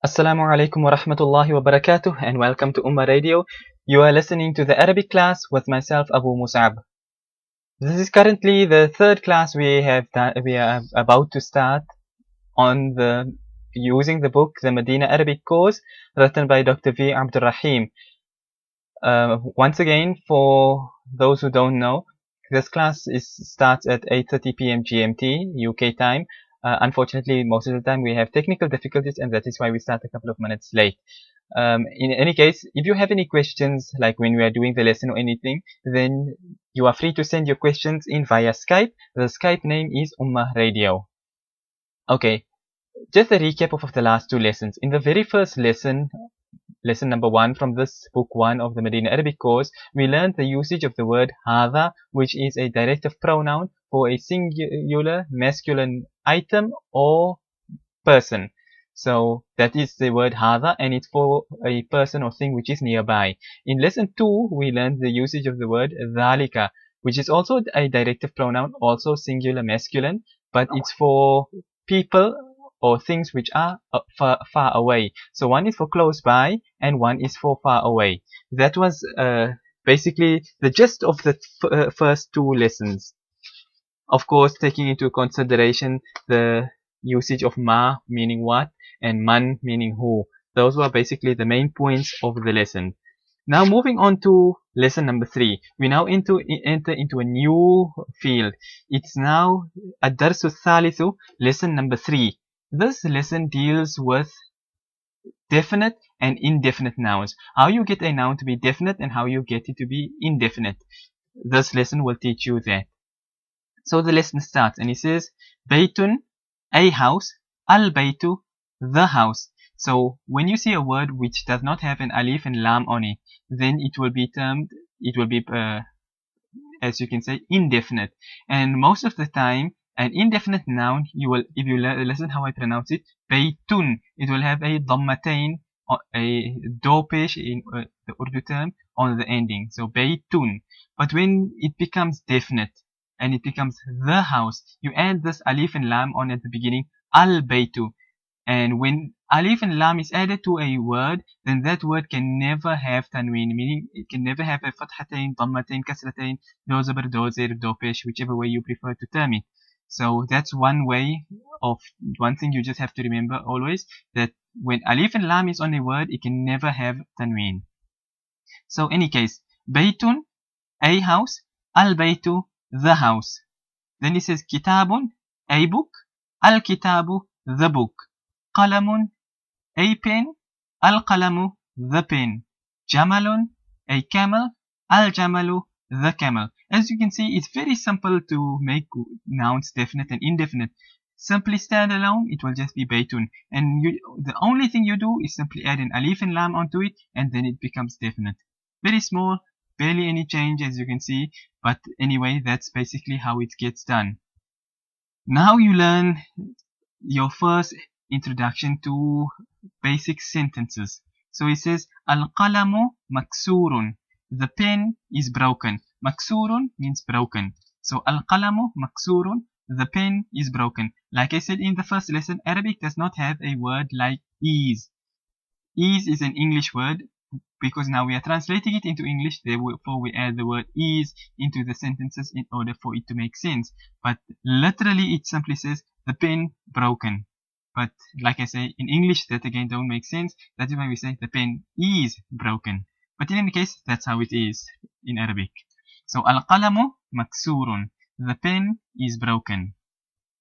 Assalamu alaikum wa rahmatullahi wa barakatuh and welcome to Ummah Radio. You are listening to the Arabic class with myself Abu Mus'ab. This is currently the third class we are about to start on using the book The Madinah Arabic course written by Dr. V. Abdul Rahim. Once again, for those who don't know, this class starts at 8:30 p.m. GMT UK time. Unfortunately, most of the time we have technical difficulties, and that is why we start a couple of minutes late. In any case, if you have any questions, like when we are doing the lesson or anything, then you are free to send your questions in via Skype. The Skype name is Ummah Radio. Okay, just a recap of the last two lessons. In the very first lesson, lesson number 1 from this book 1 of the Madinah Arabic course, we learned the usage of the word hadha, which is a directive pronoun for a singular masculine item or person. So that is the word hadha, and it's for a person or thing which is nearby. In lesson 2, we learned the usage of the word dhalika, which is also a directive pronoun, also singular masculine, but it's for people or things which are far away. So one is for close by and one is for far away. That was basically the gist of the first two lessons. Of course, taking into consideration the usage of ma meaning what and man meaning who. Those were basically the main points of the lesson. Now moving on to lesson number 3. We now enter into a new field. It's now ad-darsu thalithu, lesson number 3. This lesson deals with definite and indefinite nouns. How you get a noun to be definite and how you get it to be indefinite. This lesson will teach you that. So the lesson starts and it says, Baytun, a house, al-baytu, the house. So when you see a word which does not have an alif and lam on it, then it will be as you can say, indefinite. And most of the time, an indefinite noun, if you listen how I pronounce it, baytun, it will have a dhammatain, a dopesh in the Urdu term, on the ending. So baytun. But when it becomes definite and it becomes the house, you add this alif and lam on at the beginning, al-baytu. And when alif and lam is added to a word, then that word can never have tanween, meaning it can never have a fathatain, dhammatain, kasratain, dozabar, dozer, dopesh, whichever way you prefer to term it. So that's one thing you just have to remember always, that when alif and lam is on a word, it can never have tanween. So any case, baytun, a house, al-baytu, the house. Then it says kitabun, a book, al-kitabu, the book. Qalamun, a pen, al-qalamu, the pen. Jamalun, a camel, al-jamalu, the camel. As you can see, it's very simple to make nouns definite and indefinite. Simply stand alone, it will just be baytun. And the only thing you do is simply add an alif and lam onto it, and then it becomes definite. Very small, barely any change as you can see, but anyway, that's basically how it gets done. Now you learn your first introduction to basic sentences. So it says, Al-qalamu maksurun. The pen is broken. Maksurun means broken. So Al-qalamu maksurun. The pen is broken. Like I said in the first lesson, Arabic does not have a word like ease. Ease is an English word, because now we are translating it into English, therefore we add the word ease into the sentences in order for it to make sense. But literally it simply says the pen broken. But like I say, in English that again don't make sense. That is why we say the pen is broken. But in any case, that's how it is in Arabic. So al-qalamu maksurun. The pen is broken.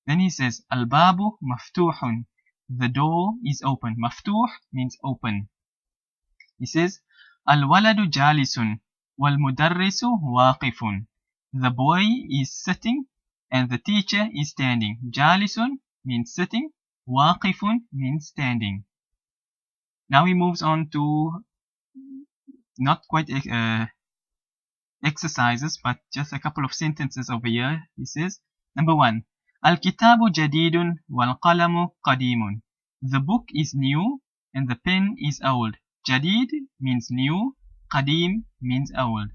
Then he says al-babu maftuhun. The door is open. Maftuh means open. He says, Al-waladu jalisun wal-mudarrisu waqifun. The boy is sitting and the teacher is standing. Jalisun means sitting, waqifun means standing. Now he moves on to not quite exercises, but just a couple of sentences over here. He says, number 1, Al-kitabu jadidun wal-qalamu qadimun. The book is new and the pen is old. Jadid means new, qadim means old.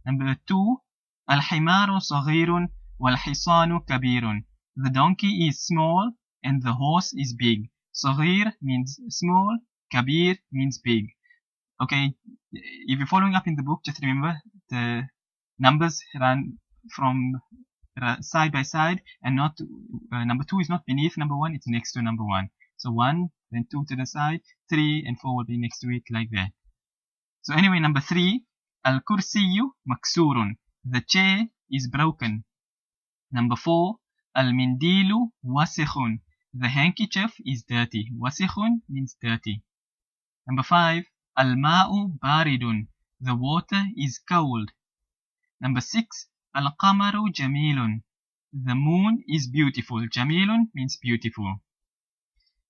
Number 2, Al-himaru saghirun wal-hisanu kabirun. The donkey is small and the horse is big. صغير means small, كبير means big. Okay, if you're following up in the book, just remember the numbers run from side by side, and not number 2 is not beneath number 1, it's next to number 1. So 1, then 2 to the side, 3 and 4 will be next to it, like that. So anyway, number 3, al-kursiyu maksurun, the chair is broken. Number 4, al-mindilu wasikhun, the handkerchief is dirty. Wasikhun means dirty. Number 5, al-ma'u baridun, the water is cold. Number 6, al-qamaru jamilun, the moon is beautiful. Jamilun means beautiful.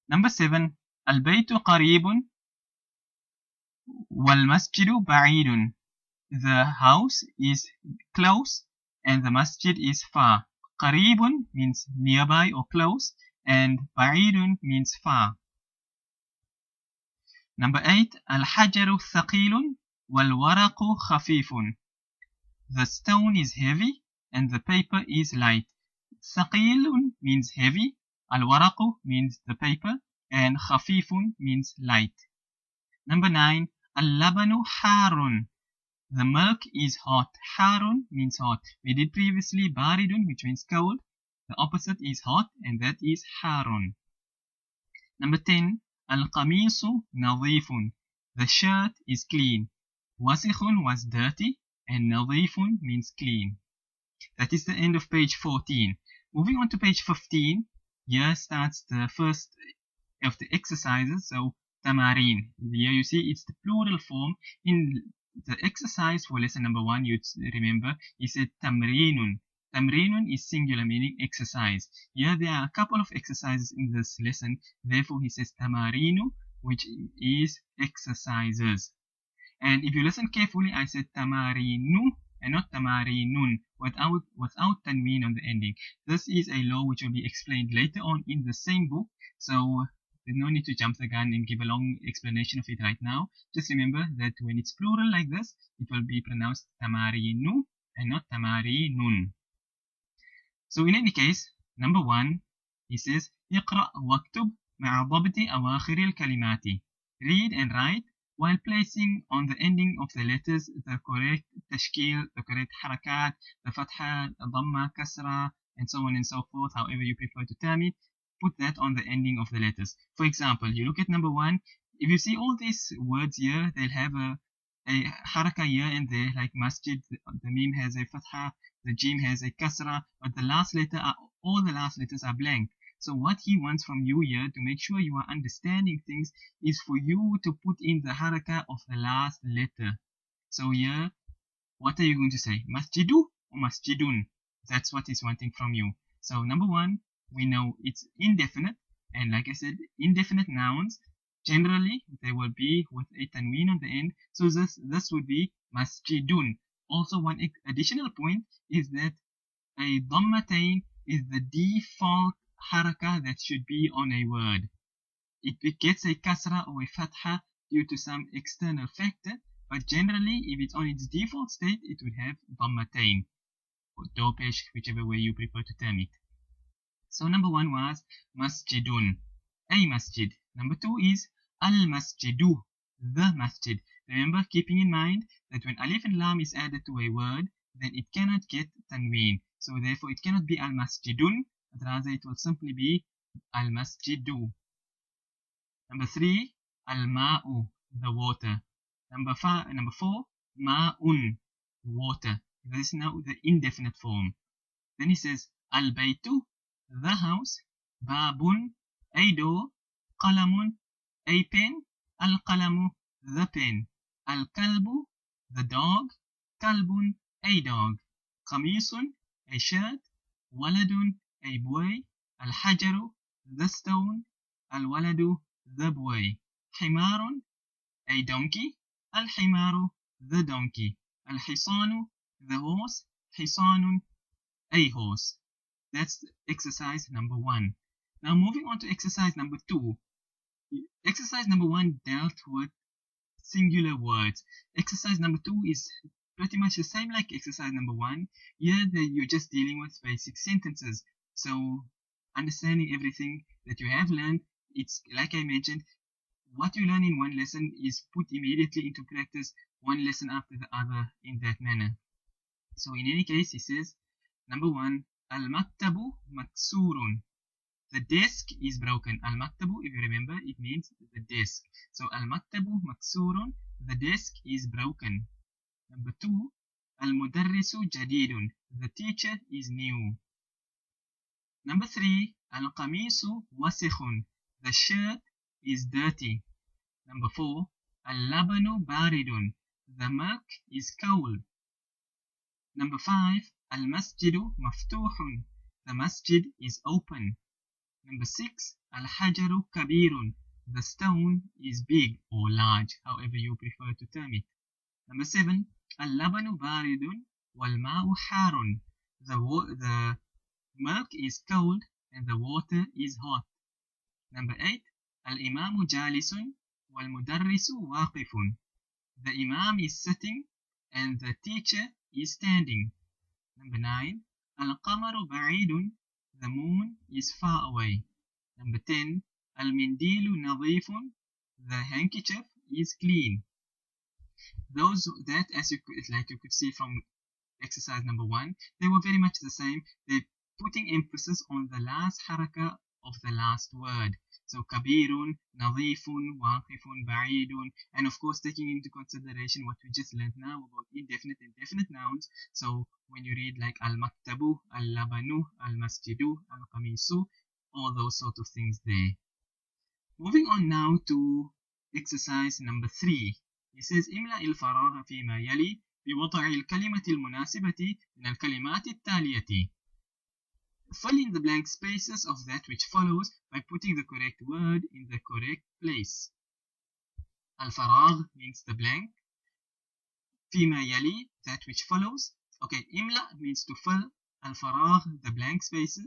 Number 7, al-baytu qaribun wal-masjidu ba'idun, the house is close and the masjid is far. Qaribun means nearby or close, and ba'idun means far. Number 8, al-hajaru thaqilun wal-waraqu khafifun, the stone is heavy and the paper is light. Thaqilun means heavy, al-waraqu means the paper, and khafifun means light. Number 9, al-labanu harun, the milk is hot. Harun means hot. We did previously baridun, which means cold. The opposite is hot, and that is harun. Number 10, al-qamisu nadhifun, the shirt is clean. Wasikhun was dirty, and nadhifun means clean. That is the end of page 14. Moving on to page 15, here starts the first of the exercises. So tamarin. Here you see it's the plural form. In the exercise for lesson number 1, you'd remember he said tamrinun. Tamrinun is singular, meaning exercise. Here there are a couple of exercises in this lesson. Therefore he says tamarinu, which is exercises. And if you listen carefully, I said tamarinu and not tamarinun, without tanween on the ending. This is a law which will be explained later on in the same book. So there's no need to jump the gun and give a long explanation of it right now. Just remember that when it's plural like this, it will be pronounced tamarinu and not tamarinun. So in any case, number 1, he says, اقرأ واكتب مع ضبط أواخر الكلمات. Read and write while placing on the ending of the letters the correct tashkil, the correct harakat, the fatha, the dhamma, kasra, and so on and so forth, however you prefer to term it. Put that on the ending of the letters. For example, you look at number 1. If you see all these words here, they'll have a haraka here and there, like masjid, the mim has a fatha, the jim has a kasra, but the last letter all the last letters are blank. So what he wants from you here, to make sure you are understanding things, is for you to put in the haraka of the last letter. So here, what are you going to say? Masjidu or masjidun? That's what he's wanting from you. So number 1, we know it's indefinite, and like I said, indefinite nouns generally they will be with a tanween on the end. So this would be masjidun. Also, one additional point is that a dhammatain is the default haraka that should be on a word. It gets a kasra or a fatha due to some external factor, but generally if it's on its default state, it would have dhammatain or dopesh, whichever way you prefer to term it. So number 1 was masjidun, a masjid. Number 2 is al-masjidu, the masjid. Remember, keeping in mind that when alif and lam is added to a word, then it cannot get tanween. So therefore it cannot be al-masjidun, but rather it will simply be al-masjidu. Number 3, al-ma'u, the water. Number 4, ma'un, water. This is now the indefinite form. Then he says al-baytu, the house, babun, a door, qalamun, a pen, al-qalamu, the pen, al-kalbu, the dog, kalbun, a dog, qamisun, a shirt, waladun, a boy, al-hajaru, the stone, al-waladu, the boy, himarun, a donkey, al-himaru, the donkey, al-hisanu, the horse, hisanun, a horse. That's exercise number 1. Now moving on to exercise number 2. Exercise number 1 dealt with singular words. Exercise number 2 is pretty much the same like exercise number 1. Here you're just dealing with basic sentences. So understanding everything that you have learned it's like I mentioned, what you learn in one lesson is put immediately into practice, one lesson after the other, in that manner. So in any case, he says, number 1, al-maktabu maksurun. The desk is broken. Al-maktabu, if you remember, it means the desk. So al-maktabu maksurun, the desk is broken. Number 2, al-mudarrisu jadidun. The teacher is new. Number 3, al-qamisu wasikhun. The shirt is dirty. Number 4, al-labanu baridun. The milk is cold. Number 5, al-masjidu maftuhun. The masjid is open. Number 6, al-hajaru kabirun. The stone is big or large, however you prefer to term it. Number 7, al-labanu baridun wal-ma'u harun. The milk is cold and the water is hot. Number 8, al-imamu jalisun wal-mudarrisu waqifun. The imam is sitting and the teacher is standing. Number 9, al-qamaru ba'idun. The moon is far away. Number 10, al-mindilu nadhifun. The handkerchief is clean. That, as you could see from exercise number 1, they were very much the same. They're putting emphasis on the last haraka of the last word. So kabirun, nadhifun, waqifun, ba'idun, and of course taking into consideration what we just learned now about indefinite and definite nouns. So when you read like al-maktabu, al-labanu, al-masjidu, al-qamisu, all those sort of things there. Moving on now to exercise number 3. It says املأ الفراغ فيما يلي بوضع الكلمة المناسبة من الكلمات التالية. Fill in the blank spaces of that which follows by putting the correct word in the correct place. Al-faragh means the blank. Fima yali, that which follows. Okay, imla means to fill. Al-faragh, the blank spaces,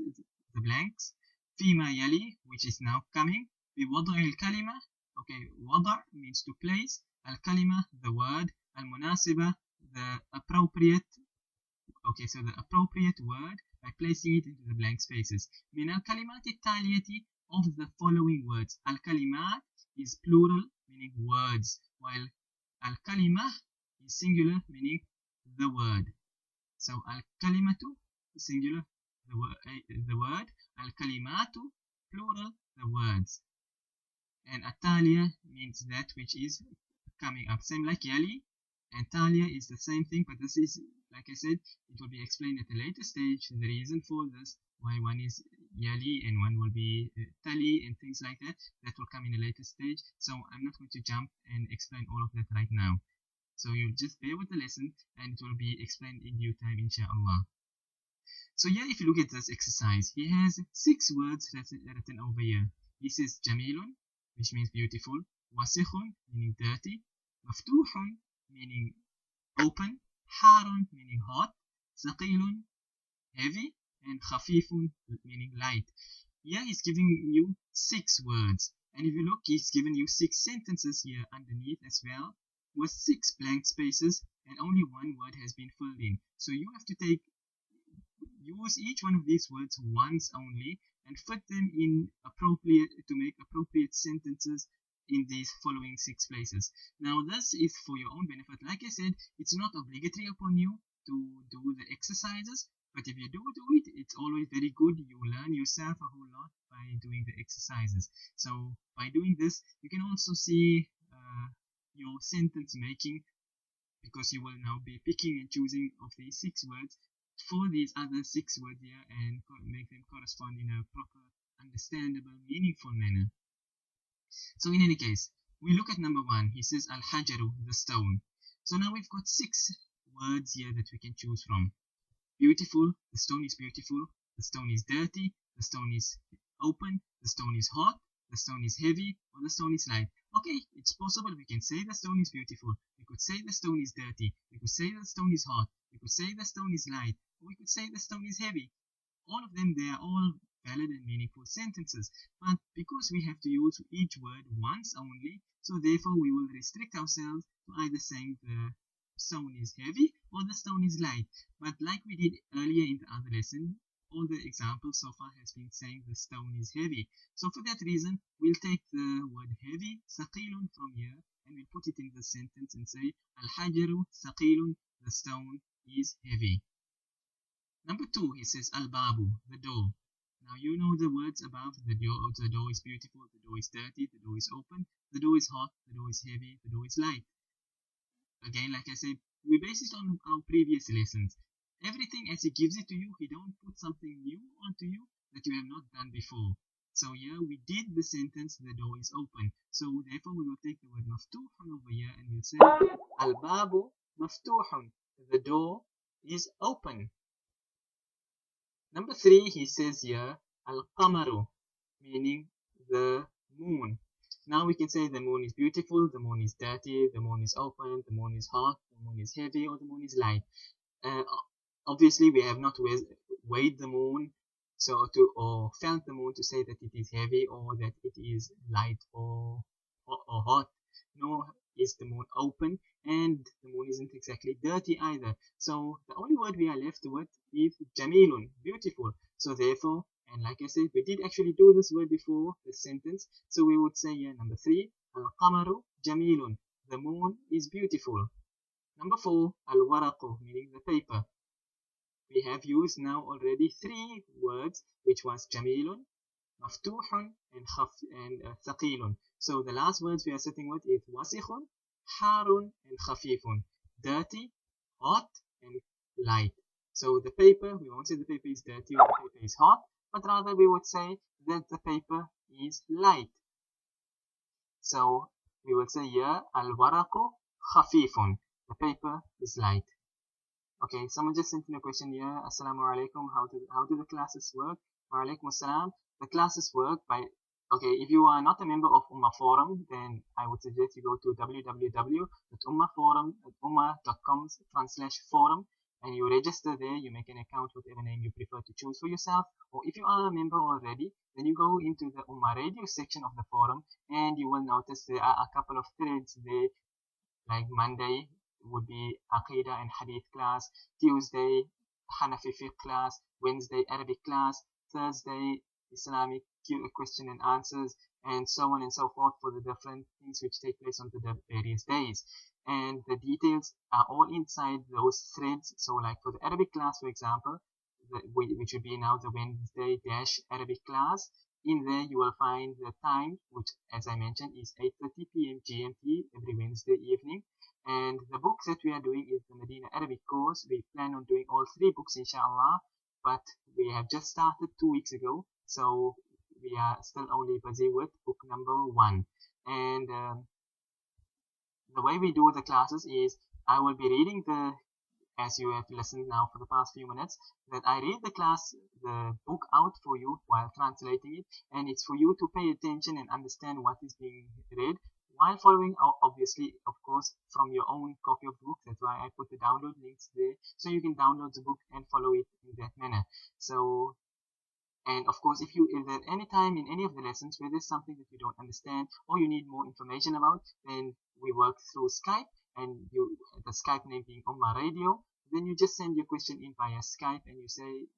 the blanks. Fima yali, which is now coming. Biwada' al-kalima. Okay, wada' means to place. Al-kalima, the word. Al-munasiba, the appropriate. Okay, so the appropriate word by placing it into the blank spaces. Min al-kalimat al-taliyati, of the following words. Al-kalimat is plural, meaning words, while al-kalimah is singular, meaning the word. So al-kalimatu is singular, the word. Al-kalimatu, plural, the words. And at-taliya means that which is coming up. Same like yali and taliya is the same thing, but this is, like I said, it will be explained at a later stage. The reason for this, why one is yali and one will be tali and things like that, that will come in a later stage. So I'm not going to jump and explain all of that right now. So you'll just bear with the lesson and it will be explained in due time, inshallah. So here, if you look at this exercise, he has 6 words written over here. He says jamilun, which means beautiful, wasikhun, meaning dirty, maftuhun, meaning open, harun, meaning hot, saqilun, heavy, and khafifun, meaning light. Here he's giving you 6 words, and if you look, he's given you 6 sentences here underneath as well, with 6 blank spaces, and only 1 word has been filled in. So you have to use each one of these words once only and fit them in to make appropriate sentences in these following 6 places. Now this is for your own benefit. Like I said, it's not obligatory upon you to do the exercises, but if you do it, it's always very good. You learn yourself a whole lot by doing the exercises. So by doing this, you can also see your sentence making, because you will now be picking and choosing of these 6 words for these other 6 words here and make them correspond in a proper, understandable, meaningful manner. So in any case, we look at number 1. He says al-hajaru, the stone. So now we've got 6 words here that we can choose from. Beautiful, the stone is beautiful. The stone is dirty. The stone is open. The stone is hot. The stone is heavy, or the stone is light. Okay, it's possible we can say the stone is beautiful. We could say the stone is dirty. We could say the stone is hot. We could say the stone is light. Or we could say the stone is heavy. All of them, they are all valid and meaningful sentences. But because we have to use each word once only, so therefore we will restrict ourselves to either saying the stone is heavy or the stone is light. But like we did earlier in the other lesson, all the examples so far has been saying the stone is heavy. So for that reason, we'll take the word heavy, ثقيل, from here, and we'll put it in the sentence and say الحجر ثقيل, the stone is heavy. Number 2, he says al-babu, the door. Now you know the words above. The door is beautiful, the door is dirty, the door is open, the door is hot, the door is heavy, the door is light. Again, like I said, we base it on our previous lessons. Everything as he gives it to you, he don't put something new onto you that you have not done before. So here we did the sentence, the door is open. So therefore we will take the word maftuhun over here and we'll say al-babu maftuhun, the door is open. Number 3, he says here al-qamaru, meaning the moon. Now we can say the moon is beautiful, the moon is dirty, the moon is open, the moon is hot, the moon is heavy, or the moon is light. Obviously we have not weighed the moon or felt the moon to say that it is heavy or that it is light or hot. Nor is the moon open, and the moon isn't exactly dirty either. So the only word we are left with is jamilun, beautiful. So therefore, and like I said, we did actually do this word before this sentence. So we would say here, number 3, al-qamaru jamilun, the moon is beautiful. Number 4, al-waraqu, meaning the paper. We have used now already 3 words, which was jamilun, maftuhun, and thaqilun. So the last words we are sitting with is wasikhun, harun, and khafifun, dirty, hot, and light. So the paper, we won't say the paper is dirty or the paper is hot, but rather we would say that the paper is light. So we will say here al-waraqu khafifun, the paper is light. Okay, someone just sent in a question here. Assalamu alaikum. How do the classes work? Wa alaikum assalam. The classes work by, okay, if you are not a member of Ummah Forum, then I would suggest you go to www.ummahforum.com/forum and you register there. You make an account, whatever name you prefer to choose for yourself. Or if you are a member already, then you go into the Ummah Radio section of the forum and you will notice there are a couple of threads there, like Monday would be Aqidah and Hadith class, Tuesday Hanafi fiqh class, Wednesday Arabic class, Thursday Islamic question and answers, and so on and so forth for the different things which take place on the various days. And the details are all inside those threads. So like for the Arabic class, for example, which would be now the Wednesday Arabic class, in there you will find the time, which as I mentioned is 8:30 p.m. GMT every Wednesday evening. And the book that we are doing is the Madinah Arabic course. We plan on doing all 3 books inshallah, but we have just started 2 weeks ago, so we are still only busy with book number 1. And the way we do the classes is I will be reading as you have listened now for the past few minutes, that I read the book out for you while translating it, and it's for you to pay attention and understand what is being read while following, obviously, of course, from your own copy of the book. That's why I put the download links there, so you can download the book and follow it in that manner. So, and of course, if at any time in any of the lessons where there's something that you don't understand or you need more information about, then we work through Skype, and the Skype name being Ummah Radio. Then you just send your question in via Skype and you say,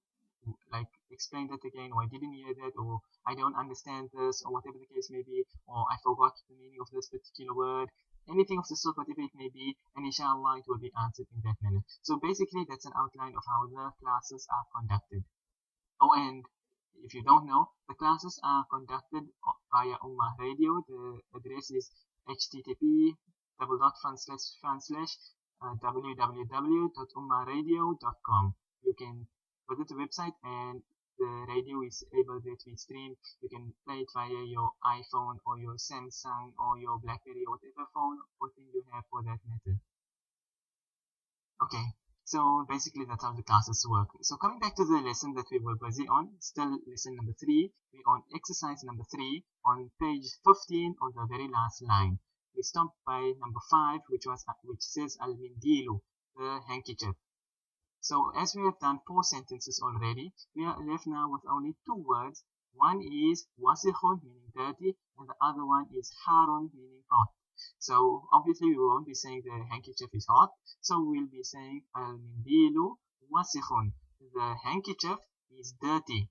like, explain that again, or I didn't hear that, or I don't understand this, or whatever the case may be, or I forgot the meaning of this particular word, anything of the sort, whatever it may be, and inshallah it will be answered in that manner. So basically that's an outline of how the classes are conducted. Oh, and if you don't know, the classes are conducted via Ummah Radio. The address is http://www.ummahradio.com. You can visit the website and the radio is able to be streamed. You can play it via your iPhone or your Samsung or your BlackBerry or whatever phone or thing you have for that matter. Okay, so basically that's how the classes work. So coming back to the lesson that we were busy on, still lesson number 3, we're on exercise number 3 on page 15 on the very last line. We stopped by number 5, which says al-mindilu, the handkerchief. So as we have done 4 sentences already, we are left now with only 2 words. One is wasikhun, meaning dirty, and the other one is harun, meaning hot. So obviously we won't be saying the handkerchief is hot, so we'll be saying al-mindilu wasikhun. The handkerchief is dirty.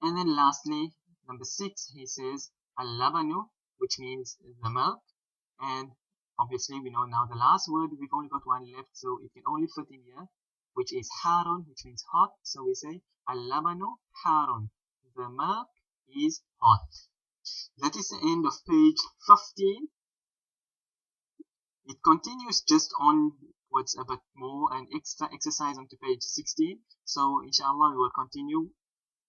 And then lastly, number 6, he says al-labanu, which means the milk. And obviously we know now the last word, we've only got one left, so it can only fit in here, which is harun, which means hot. So we say al-labanu harun, the milk is hot. That is the end of page 15. It continues just onwards a bit more, an extra exercise onto page 16. So inshallah we will continue.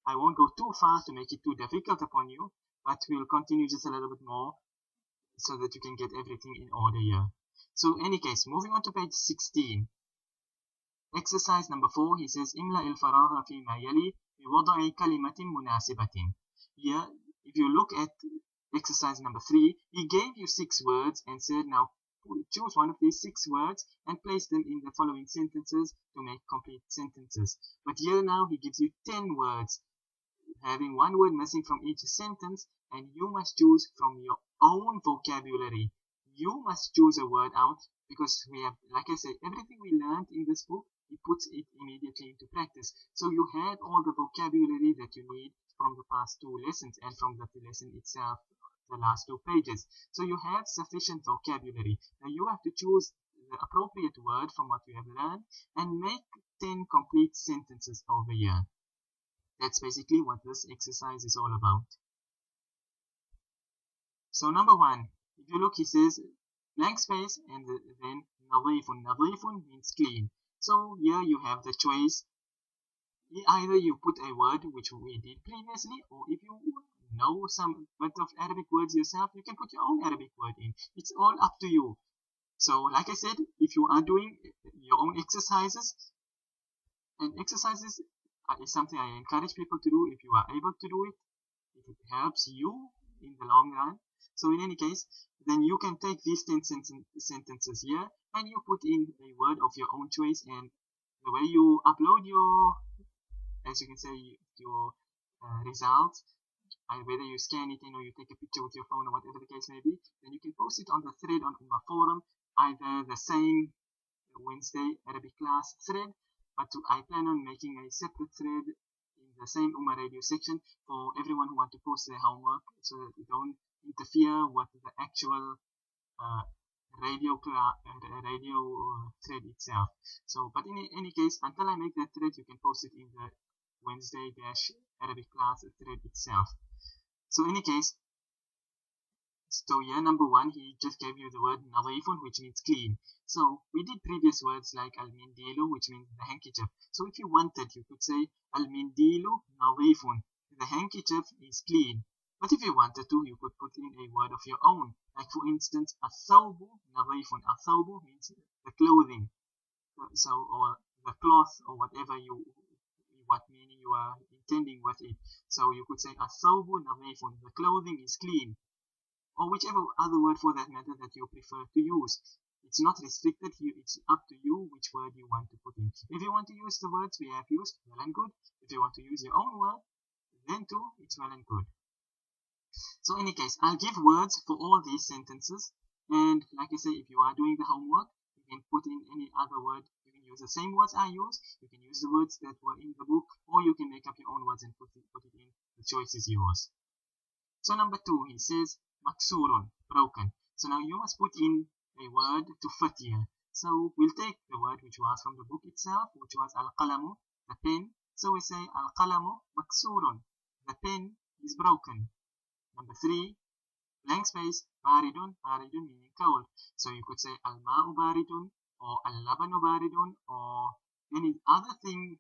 I won't go too far to make it too difficult upon you, but we'll continue just a little bit more so that you can get everything in order here. So in any case, moving on to page 16. Exercise number 4, he says إملأ الفراغ فيما يلي بوضع كلمة مناسبة. Here, if you look at exercise number 3, he gave you 6 words and said now choose one of these 6 words and place them in the following sentences to make complete sentences. But here now he gives you 10 words, having one word missing from each sentence, and you must choose from your own vocabulary. You must choose a word out, because we have, like I said, everything we learned in this book, he puts it immediately into practice. So you had all the vocabulary that you need from the past 2 lessons and from the lesson itself, the last 2 pages. So you have sufficient vocabulary. Now you have to choose the appropriate word from what you have learned and make 10 complete sentences over here. That's basically what this exercise is all about. So number 1, if you look, he says blank space and then nadifun. Nadifun means clean. So here you have the choice. Either you put a word which we did previously, or if you know some bit of Arabic words yourself, you can put your own Arabic word in. It's all up to you. So like I said, if you are doing your own exercises, and exercises is something I encourage people to do. If you are able to do it, it helps you in the long run. So in any case, then you can take these 10 sentences here and you put in a word of your own choice, and the way you upload your, as you can say, your results, whether you scan it in or you take a picture with your phone or whatever the case may be, then you can post it on the thread on Ummah forum, either the same Wednesday Arabic class thread, but I plan on making a separate thread in the same Ummah radio section for everyone who want to post their homework, so that we don't interfere with the actual radio thread itself. So, but in any case, until I make that thread, you can post it in the Wednesday-Arabic class thread itself. So in any case, so here number 1, he just gave you the word nadifun, which means clean. So we did previous words like al-mindilu, which means the handkerchief. So if you wanted, you could say al-mindilu nadifun, the handkerchief is clean. But if you wanted to, you could put in a word of your own. Like for instance, al-thawbu nadifun. Al-thawbu means the clothing. So, or the cloth, or whatever what meaning you are intending with it. So you could say al-thawbu nadifun, the clothing is clean. Or whichever other word for that matter that you prefer to use. It's not restricted here, it's up to you which word you want to put in. If you want to use the words we have used, well and good. If you want to use your own word, then too, it's well and good. So in any case, I'll give words for all these sentences, and like I say, if you are doing the homework, you can put in any other word. You can use the same words I use, you can use the words that were in the book, or you can make up your own words and put it in. The choice is yours. So number 2, he says maksurun, broken. So now you must put in a word to fit here. So we'll take the word which was from the book itself, which was al-qalamu, the pen. So we say al-qalamu maksurun, the pen is broken. Number 3, blank space, baridun, baridun meaning cold. So you could say al-ma'u baridun, or al-labanu baridun, or any other thing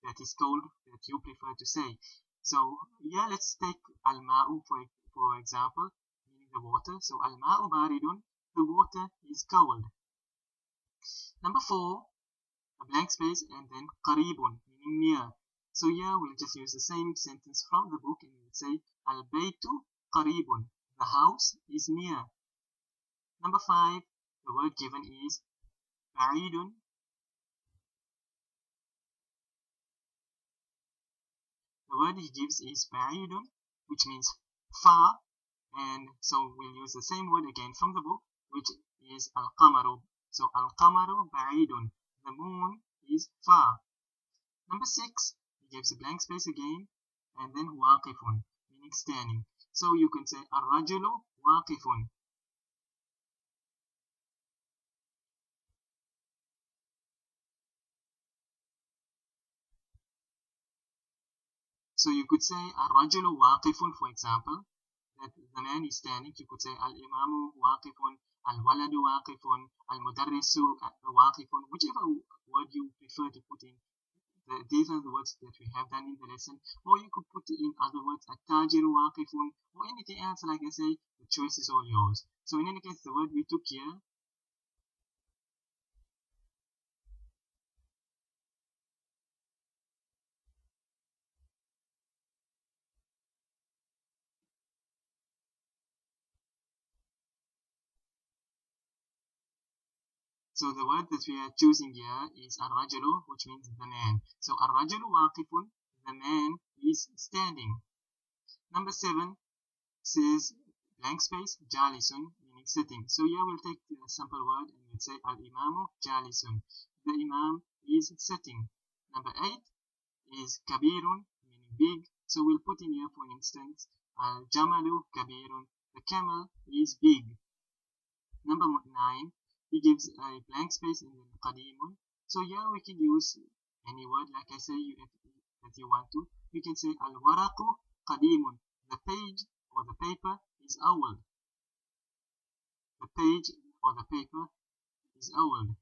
that is cold that you prefer to say. So yeah, let's take al-ma'u for example, meaning the water. So al-ma'u baridun, the water is cold. Number 4, a blank space and then qaribun, meaning near. So here we'll just use the same sentence from the book and we'll say al-baytu qaribun, the house is near. Number 5, the word given is ba'idun. The word he gives is ba'idun, which means far, and so we'll use the same word again from the book, which is al-qamaru. So al-qamaru ba'idun, the moon is far. Number 6, he gives a blank space again, and then waqifun, meaning standing. So you can say ar-rajulu waqifun. So you could say ar-rajulu waqifun, for example, that the man is standing. You could say al-imamu waqifun, al-waladu waqifun, al-mudarrisu waqifun, whichever word you prefer to put in. These are the words that we have done in the lesson. Or you could put in other words, at-tajiru waqifun, or anything else. Like I say, the choice is all yours. So in any case, the word we took here, so the word that we are choosing here is ar-rajulu, which means the man. So ar-rajulu waqifun, the man is standing. Number 7 says blank space, jalisun, meaning sitting. So here we'll take a simple word and we'll say al-imamu jalisun. The imam is sitting. Number 8 is kabirun, meaning big. So we'll put in here, for instance, al-jamalu kabirun. The camel is big. Number 9, he gives a blank space and then qadimun. So here we can use any word, like I say, if you want to. You can say al-waraqu qadimun. The page or the paper is old. The page or the paper is old.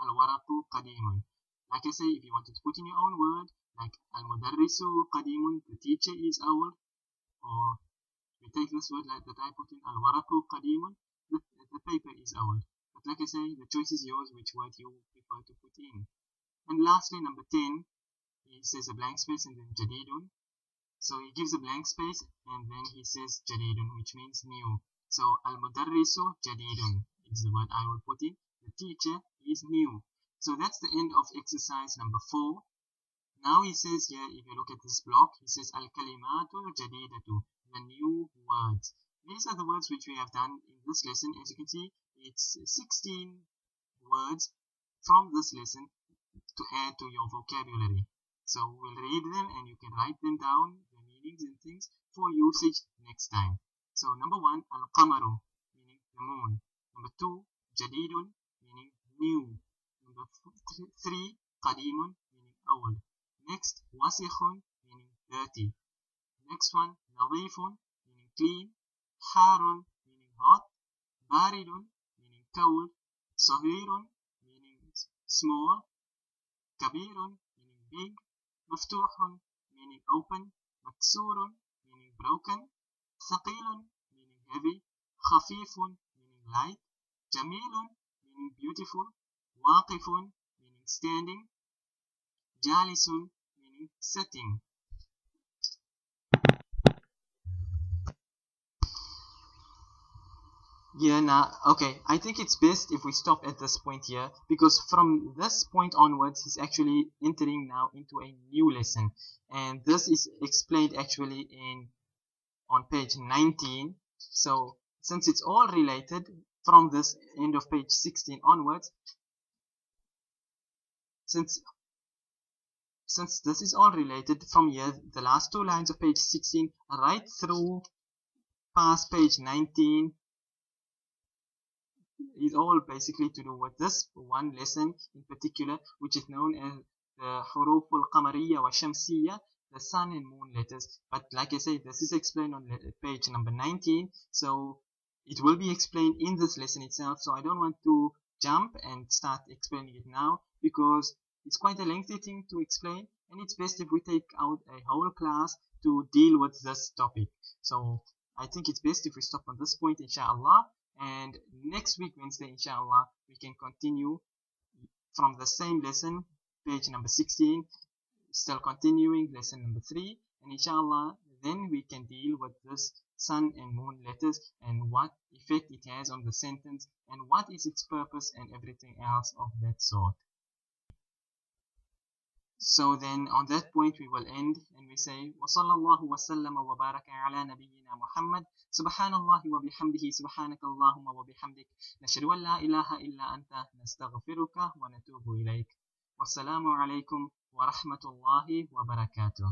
Al-waraqu qadimun. Like I say, if you wanted to put in your own word, like al-mudarrisu qadimun, the teacher is old. Or we take this word like that I put in al-waraqu qadimun, the paper is old. But like I say, the choice is yours, which word you prefer to put in. And lastly, number 10, he says a blank space and then jadidun. So he gives a blank space and then he says jadidun, which means new. So al-mudarrisu jadidun is the word I will put in. The teacher is new. So that's the end of exercise number 4. Now he says here, if you look at this block, he says al-kalimatu jadidatu, the new words. These are the words which we have done in this lesson. As you can see, it's 16 words from this lesson to add to your vocabulary. So we'll read them and you can write them down, the meanings and things for usage next time. So number 1, al-qamaru, meaning the moon. Number 2, jadidun, meaning new. Number 3, qadimun, meaning old. Next, wasikhun, meaning dirty. Next one, nadifun, meaning clean. Harun, meaning hot. Baridun, meaning cold. Saghirun, meaning small. Kabirun, meaning big. Maftuhun, meaning open. Maksurun, meaning broken. Thaqilun, meaning heavy. Khafifun, meaning light. Jamilun, meaning beautiful. Waqifun, meaning standing. Jalisun, meaning sitting. Yeah, now, okay, I think it's best if we stop at this point here, because from this point onwards, he's actually entering now into a new lesson. And this is explained actually on page 19. So, since it's all related from this end of page 16 onwards, since this is all related from here, the last 2 lines of page 16, right through past page 19, is all basically to do with this one lesson in particular, which is known as the huruf al-qamariyya wa shamsiyya, the sun and moon letters. But like I said, this is explained on page number 19, so it will be explained in this lesson itself. So I don't want to jump and start explaining it now, because it's quite a lengthy thing to explain, and it's best if we take out a whole class to deal with this topic. So I think it's best if we stop on this point, inshallah. And next week, Wednesday, inshallah, we can continue from the same lesson, page number 16, still continuing lesson number 3. And inshallah, then we can deal with this sun and moon letters and what effect it has on the sentence and what is its purpose and everything else of that sort. So then on that point we will end and we say وصلى الله وسلم وبارك على نبينا محمد سبحان الله وبحمده سبحانك اللهم وبحمدك نشهد أن لا إله إلا أنت نستغفرك ونتوب إليك والسلام عليكم ورحمة الله وبركاته.